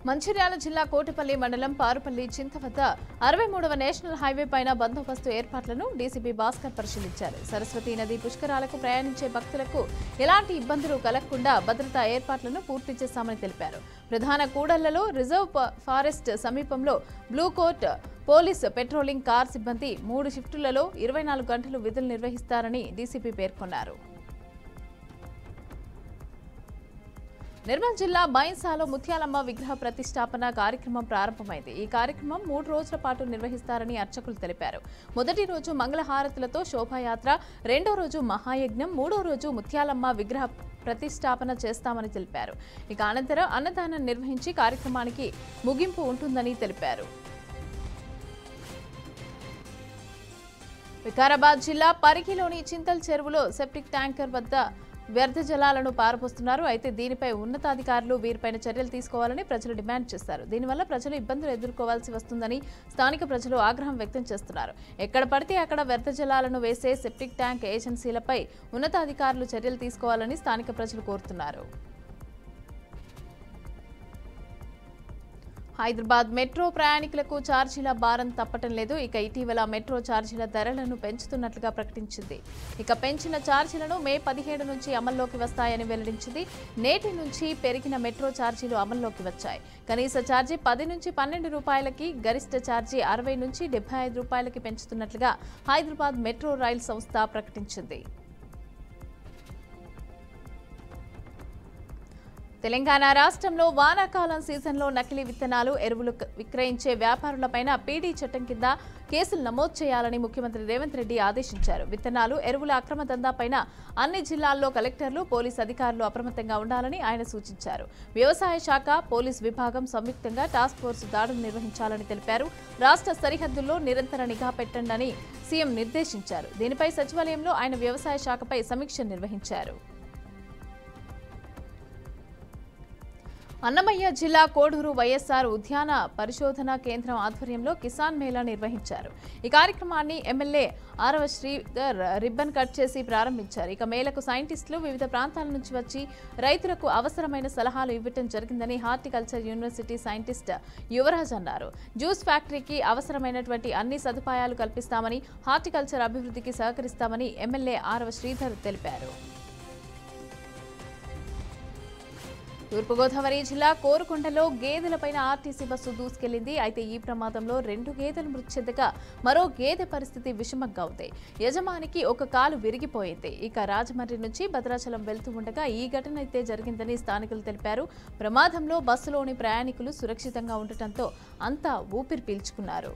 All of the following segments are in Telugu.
మంచిర్యాల జిల్లా కోటిపల్లి మండలం పారుపల్లి చింత వద్ద 63వ నేషనల్ హైవే పైన బందోబస్తు ఏర్పాట్లను డీసీపీ భాస్కర్ పరిశీలించారు. సరస్వతీ నది పుష్కరాలకు ప్రయాణించే భక్తులకు ఎలాంటి ఇబ్బందులు కలగకుండా భద్రతా ఏర్పాట్లను పూర్తి చేశామని తెలిపారు. ప్రధాన కూడళ్లలో రిజర్వ్ ఫారెస్ట్ సమీపంలో blue coat police patrolling car సిబ్బంది 3 షిఫ్టులలో 24 గంటలు విధులు నిర్వహిస్తారని డీసీపీ పేర్కొన్నారు. నిర్మల్ జిల్లా బైన్సాలో ముత్యాలమ్మ విగ్రహ ప్రతిష్టాపన కార్యక్రమం ప్రారంభమైంది. ఈ కార్యక్రమం 3 రోజుల పాటు నిర్వహిస్తారని అర్చకులు తెలిపారు. మొదటి రోజు మంగళహారతులతో శోభాయాత్ర, రెండో రోజు మహాయజ్ఞం, మూడో రోజు ముత్యాలమ్మ విగ్రహ ప్రతిష్టాపన చేస్తామని తెలిపారు. ఇక అనంతరం అన్నదానం నిర్వహించి కార్యక్రమానికి ముగింపు ఉంటుందని తెలిపారు. వికారాబాద్ జిల్లా పరిగిలోని చింతల్ చెరువులో సెప్టిక్ ట్యాంకర్ వద్ద వ్యర్థ జలాలను పారపోస్తున్నారు. అయితే దీనిపై ఉన్నతాధికారులు వీరిపైన చర్యలు తీసుకోవాలని ప్రజలు డిమాండ్ చేశారు. దీనివల్ల ప్రజలు ఇబ్బందులు ఎదుర్కోవాల్సి వస్తుందని స్థానిక ప్రజలు ఆగ్రహం వ్యక్తం చేస్తున్నారు. ఎక్కడ పడితే అక్కడ వ్యర్థ జలాలను వేసే సెప్టిక్ ట్యాంక్ ఏజెన్సీలపై ఉన్నతాధికారులు చర్యలు తీసుకోవాలని స్థానిక ప్రజలు కోరుతున్నారు. హైదరాబాద్ మెట్రో ప్రయాణికులకు ఛార్జీల భారం తప్పటం లేదు. ఇక ఇటీవల మెట్రో ఛార్జీల ధరలను పెంచుతున్నట్లుగా ప్రకటించింది. ఇక పెంచిన ఛార్జీలను మే 17 నుంచి అమల్లోకి వస్తాయని వెల్లడించింది. నేటి నుంచి పెరిగిన మెట్రో ఛార్జీలు అమల్లోకి వచ్చాయి. కనీస ఛార్జీ 10 నుంచి 12 రూపాయలకి, గరిష్ట ఛార్జీ 60 నుంచి 75 రూపాయలకి పెంచుతున్నట్లుగా హైదరాబాద్ మెట్రో రైల్ సంస్థ ప్రకటించింది. తెలంగాణ రాష్ట్రంలో వానాకాలం సీజన్లో నకిలీ విత్తనాలు, ఎరువులు విక్రయించే వ్యాపారులపైన పీడీ చట్టం కింద కేసులు నమోదు చేయాలని ముఖ్యమంత్రి రేవంత్ రెడ్డి ఆదేశించారు. విత్తనాలు, ఎరువుల అక్రమ దందాపైన అన్ని జిల్లాల్లో కలెక్టర్లు, పోలీసు అధికారులు అప్రమత్తంగా ఉండాలని ఆయన సూచించారు. వ్యవసాయ శాఖ, పోలీసు విభాగం సంయుక్తంగా టాస్క్ ఫోర్స్ దాడులు నిర్వహించాలని తెలిపారు. రాష్ట్ర సరిహద్దుల్లో నిరంతర నిఘా పెట్టండని సీఎం నిర్దేశించారు. దీనిపై సచివాలయంలో ఆయన వ్యవసాయ శాఖపై సమీక్ష నిర్వహించారు. అన్నమయ్య జిల్లా కోడూరు వైఎస్ఆర్ ఉద్యాన పరిశోధన కేంద్రం ఆధ్వర్యంలో కిసాన్ మేళా నిర్వహించారు. ఈ కార్యక్రమాన్ని ఎమ్మెల్యే ఆరవ శ్రీధర్ రిబ్బన్ కట్ చేసి ప్రారంభించారు. ఇక మేళకు సైంటిస్టులు వివిధ ప్రాంతాల నుంచి వచ్చి రైతులకు అవసరమైన సలహాలు ఇవ్వటం జరిగిందని హార్టికల్చర్ యూనివర్సిటీ సైంటిస్ట్ యువరాజ్ అన్నారు. జ్యూస్ ఫ్యాక్టరీకి అవసరమైనటువంటి అన్ని సదుపాయాలు కల్పిస్తామని, హార్టికల్చర్ అభివృద్ధికి సహకరిస్తామని ఎమ్మెల్యే ఆరవ శ్రీధర్ తెలిపారు. తూర్పుగోదావరి జిల్లా కోరుకొండలో గేదెలపైన ఆర్టీసీ బస్సు దూసుకెళ్లింది. అయితే ఈ ప్రమాదంలో 2 గేదెలు మృతి చెందగా మరో గేదె పరిస్థితి విషమంగా ఉంది. యజమానికి ఒక కాలు విరిగిపోయింది. ఇక రాజమండ్రి నుంచి భద్రాచలం వెళ్తూ ఉండగా ఈ ఘటన అయితే జరిగిందని స్థానికులు తెలిపారు. ప్రమాదంలో బస్సులోని ప్రయాణికులు సురక్షితంగా ఉండటంతో అంతా ఊపిరి పీల్చుకున్నారు.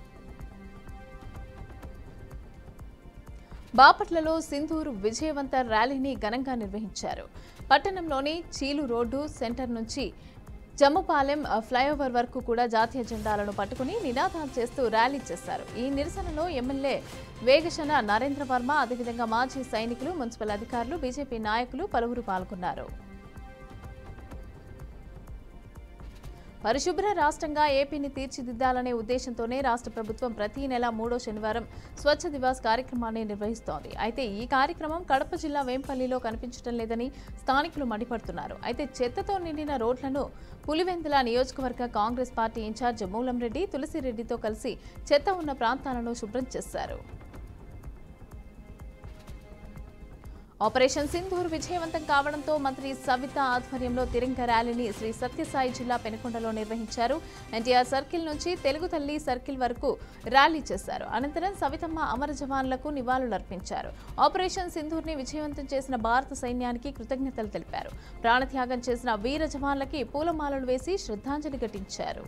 బాపట్లలో సింధూరు విజయవంత ర్యాలీని ఘనంగా నిర్వహించారు. పట్టణంలోని చీలు రోడ్డు సెంటర్ నుంచి జమ్ముపాలెం ఫ్లైఓవర్ వరకు కూడా జాతీయ జెండాలను పట్టుకుని నినాదాలు చేస్తూ ర్యాలీ చేశారు. ఈ నిరసనలో ఎమ్మెల్యే వేగశన నరేంద్ర వర్మ, అదేవిధంగా మాజీ సైనికులు, మున్సిపల్ అధికారులు, బీజేపీ నాయకులు పలువురు పాల్గొన్నారు. పరిశుభ్ర రాష్ట్రంగా ఏపీని తీర్చిదిద్దాలనే ఉద్దేశంతోనే రాష్ట్ర ప్రభుత్వం ప్రతి నెల 3వ శనివారం స్వచ్ఛ దివాస్ కార్యక్రమాన్ని నిర్వహిస్తోంది. అయితే ఈ కార్యక్రమం కడప జిల్లా వేంపల్లిలో కనిపించడం లేదని స్థానికులు మండిపడుతున్నారు. అయితే చెత్తతో నిండిన రోడ్లను పులివెందుల నియోజకవర్గ కాంగ్రెస్ పార్టీ ఇన్ఛార్జ్ మూలంరెడ్డి, తులసిరెడ్డితో కలిసి చెత్త ఉన్న ప్రాంతాలను శుభ్రం చేశారు. ఆపరేషన్ సింధూర్ విజయవంతం కావడంతో మంత్రి సవిత ఆధ్వర్యంలో తిరంగ ర్యాలీని శ్రీ సత్యసాయి జిల్లా పెనుకొండలో నిర్వహించారు. ఎన్టీఆర్ సర్కిల్ నుంచి తెలుగు తల్లి సర్కిల్ వరకు ర్యాలీ చేశారు. అనంతరం సవితమ్మ అమర జవాన్లకు నివాళులర్పించారు. ఆపరేషన్ సింధూర్ని విజయవంతం చేసిన భారత సైన్యానికి కృతజ్ఞతలు తెలిపారు. ప్రాణత్యాగం చేసిన వీర జవాన్లకి పూలమాలలు వేసి శ్రద్ధాంజలి ఘటించారు.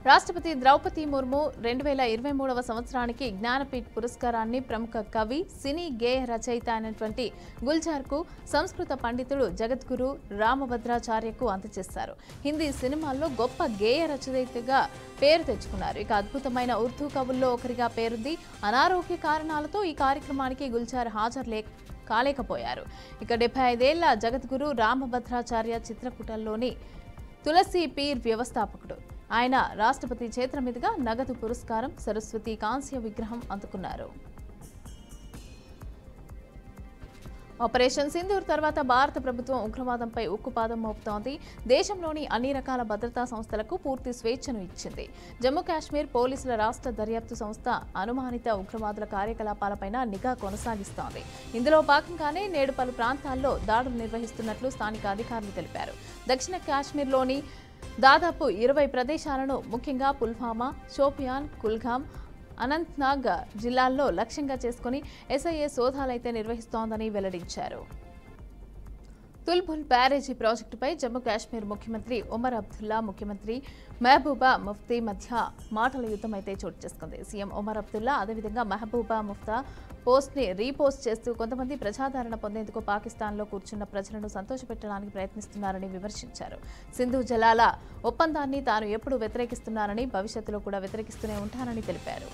రాష్ట్రపతి ద్రౌపది ముర్ము 2023వ సంవత్సరానికి జ్ఞానపీఠ్ పురస్కారాన్ని ప్రముఖ కవి, సినీ గేయ రచయిత అయినటువంటి గుల్జార్కు సంస్కృత పండితుడు జగద్గురు రామభద్రాచార్యకు అందజేశారు. హిందీ సినిమాల్లో గొప్ప గేయ రచయితగా పేరు తెచ్చుకున్నారు. ఇక అద్భుతమైన ఉర్దూ కవుల్లో ఒకరిగా పేరుంది. అనారోగ్య కారణాలతో ఈ కార్యక్రమానికి గుల్జార్ హాజరు కాలేకపోయారు. ఇక 75 ఏళ్ల జగద్గురు రామభద్రాచార్య చిత్రకూటంలోని తులసి పీర్ వ్యవస్థాపకుడు. ఆయన రాష్ట్రపతి చేతుల మీదుగా నగదు పురస్కారం, సరస్వతి కాంస్య విగ్రహం అందుకున్నారు. ఆపరేషన్ సింధూర్ తర్వాత భారత ప్రభుత్వం ఉగ్రవాదంపై ఉక్కుపాదం మోపుతోంది. దేశంలోని అన్ని రకాల భద్రతా సంస్థలకు పూర్తి స్వేచ్ఛను ఇచ్చింది. జమ్మూ కాశ్మీర్ పోలీసుల రాష్ట్ర దర్యాప్తు సంస్థ అనుమానిత ఉగ్రవాదుల కార్యకలాపాలపైన నిఘా కొనసాగిస్తోంది. ఇందులో భాగంగానే నేడు పలు ప్రాంతాల్లో దాడులు నిర్వహిస్తున్నట్లు స్థానిక అధికారులు తెలిపారు. దక్షిణ కాశ్మీర్లోని దాదాపు 20 ప్రదేశాలను ముఖ్యంగా పుల్వామా, షోపియాన్, కుల్గాం, అనంత్నాగ్ జిల్లాల్లో లక్ష్యంగా చేసుకుని ఎస్ఐఏ సోదాలైతే నిర్వహిస్తోందని వెల్లడించారు. తుల్బుల్ బ్యారేజీ ప్రాజెక్టుపై జమ్మూ కాశ్మీర్ ముఖ్యమంత్రి ఒమర్ అబ్దుల్లా, ముఖ్యమంత్రి మహబూబా ముఫ్తీ మధ్య మాటల యుద్ధం అయితే చోటు చేసుకుంది. సీఎం ఒమర్ అబ్దుల్లా అదేవిధంగా మహబూబా ముఫ్తా పోస్ట్ని రీపోస్ట్ చేస్తూ కొంతమంది ప్రజాదరణ పొందేందుకు పాకిస్తాన్లో కూర్చున్న ప్రజలను సంతోషపెట్టడానికి ప్రయత్నిస్తున్నారని విమర్శించారు. సింధు జలాల ఒప్పందాన్ని తాను ఎప్పుడు వ్యతిరేకిస్తున్నారని, భవిష్యత్తులో కూడా వ్యతిరేకిస్తూనే ఉంటానని తెలిపారు.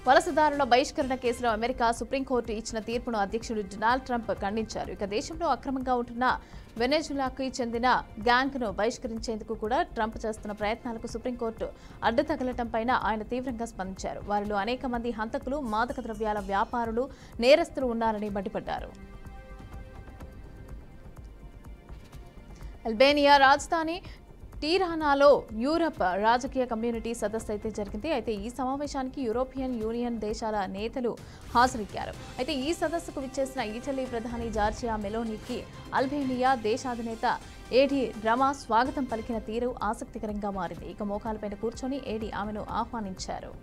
వలసదారుల బహిష్కరణ కేసులో అమెరికా సుప్రీంకోర్టు ఇచ్చిన తీర్పును అధ్యక్షుడు డొనాల్డ్ ట్రంప్ ఖండించారు. ఇక దేశంలో అక్రమంగా ఉంటున్న వెనెజులాకి చెందిన గ్యాంగ్ను బహిష్కరించేందుకు కూడా ట్రంప్ చేస్తున్న ప్రయత్నాలకు సుప్రీంకోర్టు అడ్డు తగలటంపైన ఆయన తీవ్రంగా స్పందించారు. వారిలో అనేక మంది హంతకులు, మాదక ద్రవ్యాల వ్యాపారులు, నేరస్తులు ఉన్నారని మండిపడ్డారు. అల్బేనియా రాజధాని టీరానాలో యూరప్ రాజకీయ కమ్యూనిటీ సదస్సు అయితే జరిగింది. అయితే ఈ సమావేశానికి యూరోపియన్ యూనియన్ దేశాల నేతలు హాజరయ్యారు. అయితే ఈ సదస్సుకు విచ్చేసిన ఇటలీ ప్రధాని జార్జియా మెలోనీకి అల్బేనియా దేశాధినేత ఏడి రమా స్వాగతం పలికిన తీరు ఆసక్తికరంగా మారింది. ఇక మోకాలపైన కూర్చొని ఏడి ఆమెను ఆహ్వానించారు.